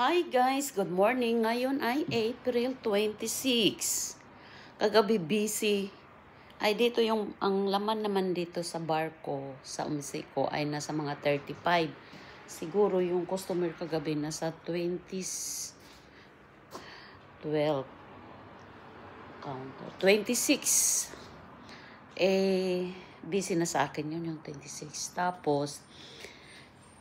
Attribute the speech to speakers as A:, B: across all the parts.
A: Hi guys, good morning. Ngayon ay April 26. Kagabi busy. Ay dito ang laman naman dito sa bar ko, sa umsi ko ay nasa mga 35. Siguro yung customer kagabi nasa 20s, 12, counter, 26. Busy na sa akin yun yung 26. Tapos,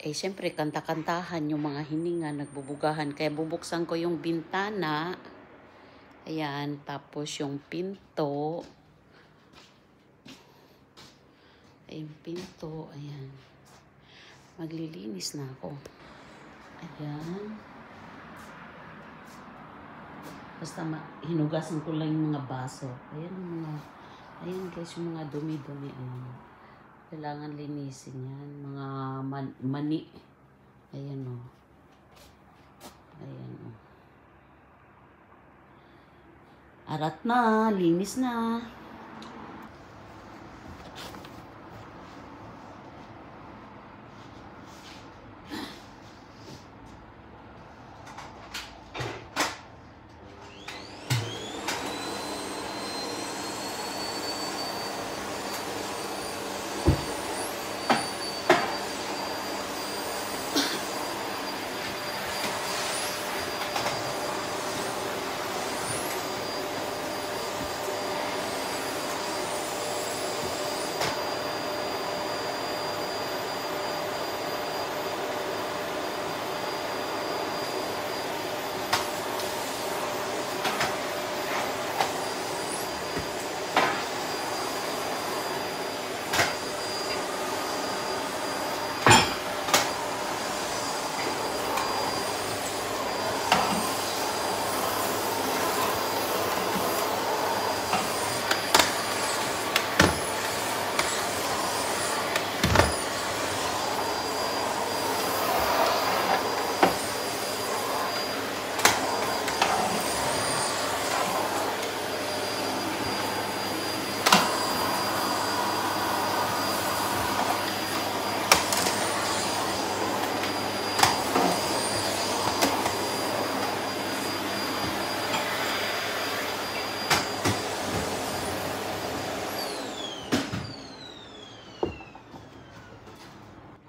A: syempre, kanta-kantahan yung mga hininga, nagbubugahan. Kaya bubuksan ko yung bintana. Ayan, tapos yung pinto. Yung pinto, ayan. Maglilinis na ako. Ayan. Basta hinugasan ko lang yung mga baso. Ayan guys, yung mga dumi-dumi. Ayan. Kailangan linisin yan. Mga mani. Ayan o. Ayan o. Arat na. Linis na.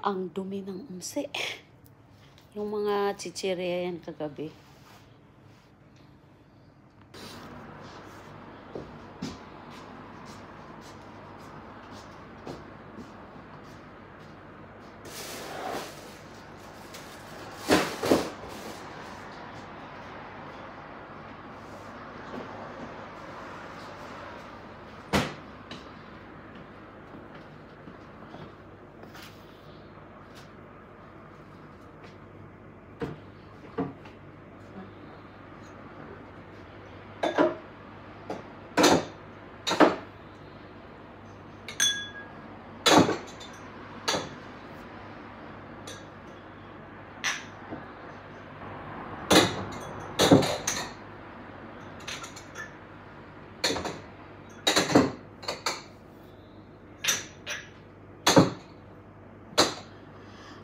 A: Ang dumi ng umse. Yung mga chichirya yan kagabi.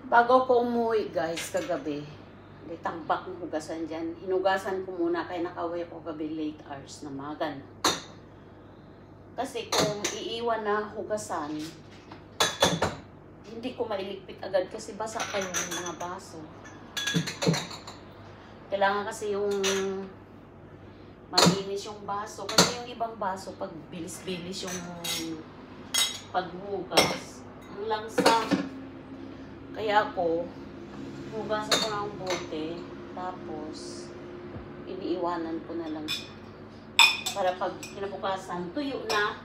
A: Bago ko umuwi guys, kagabi, tambak ng hugasan dyan. Hinugasan ko muna kaya nakaway ko gabi late hours na magan. Kasi kung iiwan na hugasan, hindi ko mailigpit agad kasi basa pa yung mga baso. Kailangan kasi yung malinis yung baso. Kasi yung ibang baso, pag bilis-bilis yung paghugas, ang langsam. Kaya ako, hugasan ko ng bote, tapos iniiwanan ko na lang siya. Para pag kinabukasan, tuyo na.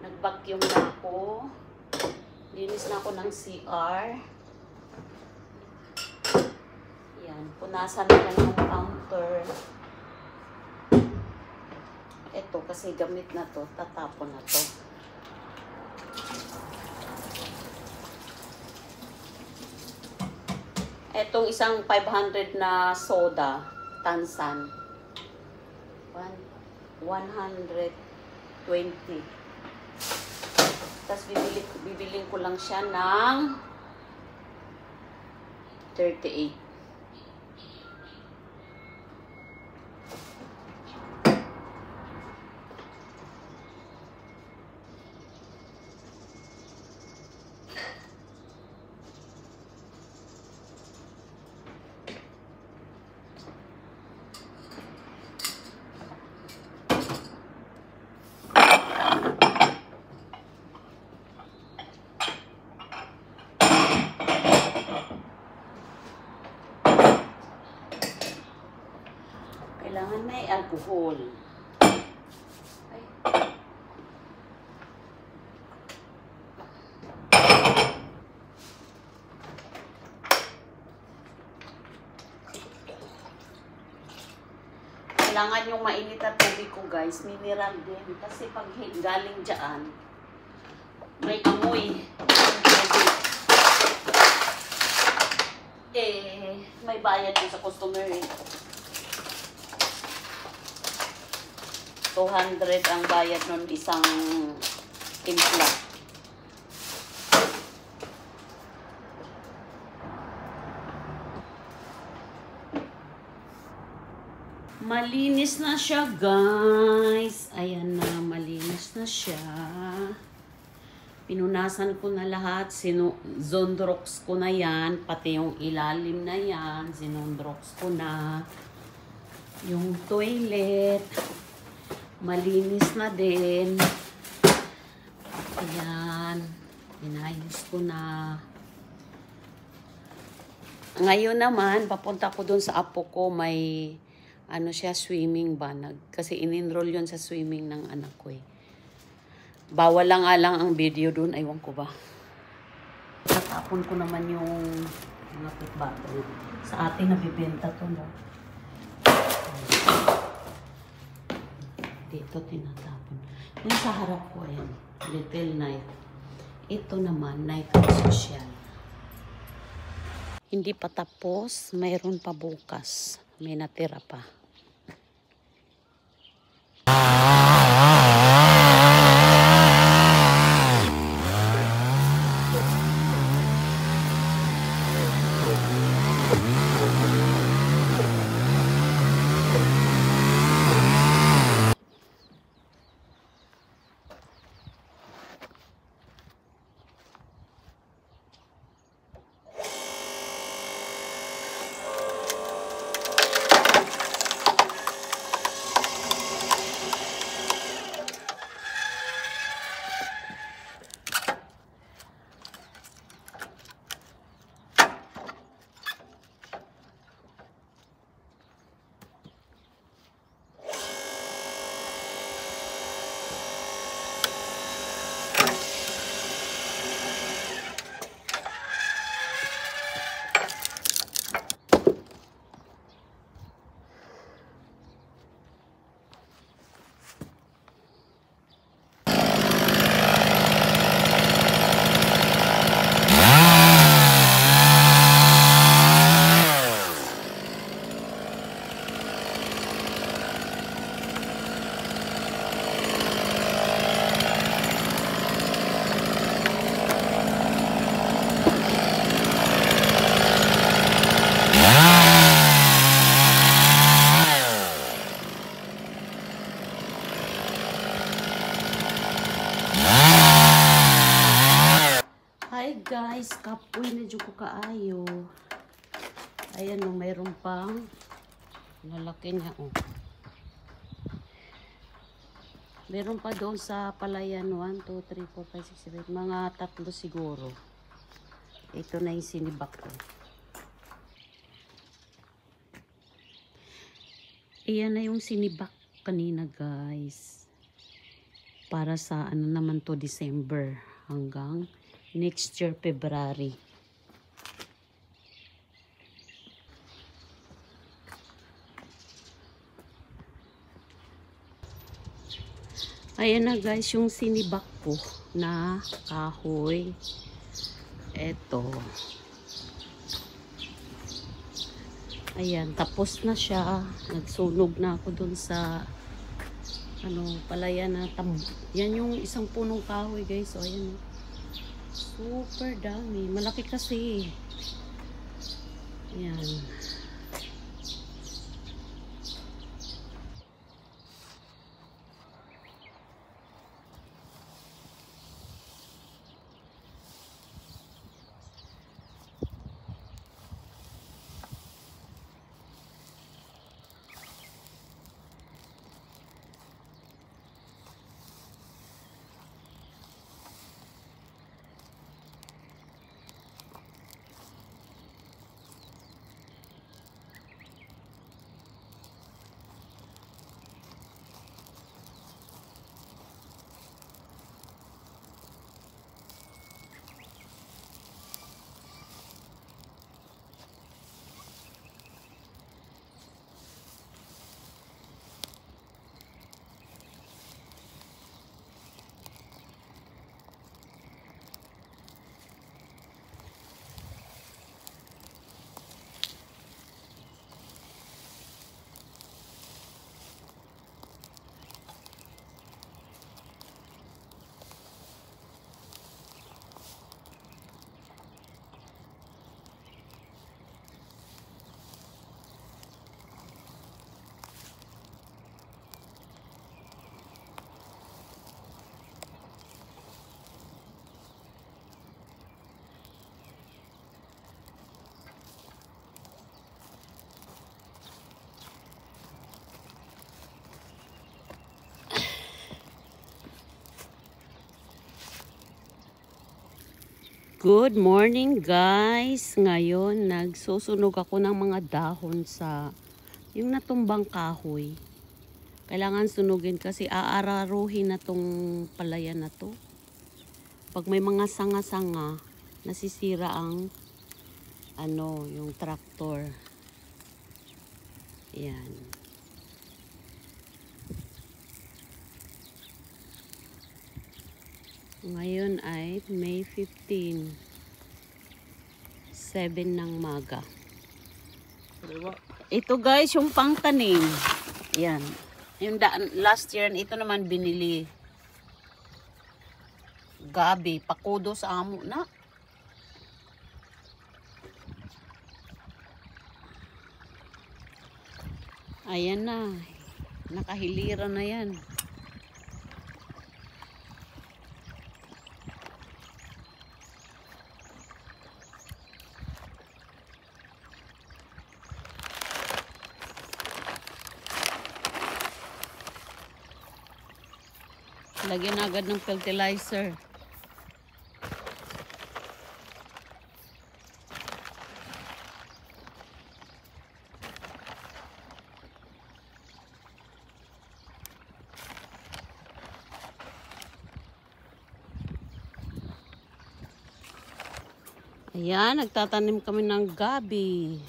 A: Nag-vacuum na ako. Linis na ako ng CR. Yan, punasan na lang yung counter. Ito, kasi gamit na to, tatapon na to. Etong isang 500 na soda, Tansan. 120. Tapos bibiling ko lang siya ng 38. Kailangan may alcohol. Ay. Kailangan yung mainit na tubig ko, guys. Mineral din. Kasi pag galing dyan, may amoy. May bayad ko sa customer eh. 200 ang bayad nun isang timpla. Malinis na siya, guys. Ayan na, malinis na siya. Pinunasan ko na lahat. Zondrox ko na yan. Pati yung ilalim na yan. Zinondrox ko na. Yung toilet. Malinis na din. Ayan. Inayos ko na. Ngayon naman, papunta ko dun sa apo ko. May, ano siya, swimming ba? Kasi in-enroll yun sa swimming ng anak ko eh. Bawal lang alang ang video dun. Aywan ko ba. Natapon ko naman yung mga pitbato. Sa atin nabibenta to, no? Dito tinatapon. Yung sa harap ko, ayan, little knife. Ito naman, knife social. Hindi pa tapos, mayroon pa bukas. May natira pa. Hi guys, kapoy na dyan ko kaayo. Ayan o, mayroon pang lalaki niya o. Meron pa doon sa palayan 1, 2, 3, 4, 5, 6, 7, mga 3 siguro. Ito na yung sinibak ko. Iyan na yung sinibak kanina guys. Para sa ano naman to, December hanggang next year, February. Ayan na guys, yung sinibak ko na kahoy. Eto. Ayan, tapos na siya. Nagsunog na ako dun sa palaya na yan yung isang punong kahoy guys. So ayan. Super dami. Malaki kasi. Ayan. Good morning guys! Ngayon nagsusunog ako ng mga dahon sa yung natumbang kahoy. Kailangan sunugin kasi aararuhin na tong palaya na to. Pag may mga sanga-sanga, nasisira ang yung traktor. Ayan. Ngayon ay May 15, 7 ng maga. Ito guys, yung pangtanim. Yan. Yung last year, ito naman binili. Gabi, pakudo sa amo na. Ayan na. Nakahilira na yan. Lagyan agad ng fertilizer. Ayan, nagtatanim kami ng gabi.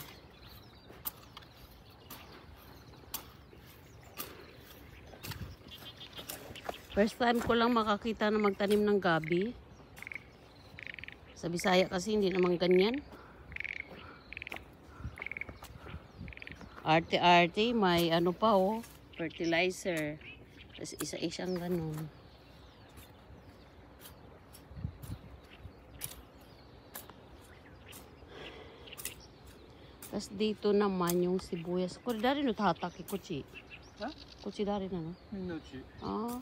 A: First time ko lang makakita na magtanim ng gabi. Sa Bisaya kasi hindi naman ganyan. Arte-arte, may pa fertilizer. Tapos isa-isang ganun. Tapos dito naman yung sibuyas. Kung dari no tataki kuchi. Ha? Kuchi dari na no? Minuchi. Ah.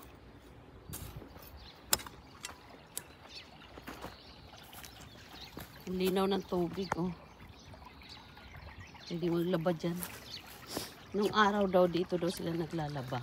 A: Linaw ng tubig, oh. Hindi maglaba dyan. Nung araw daw dito daw sila naglalaba.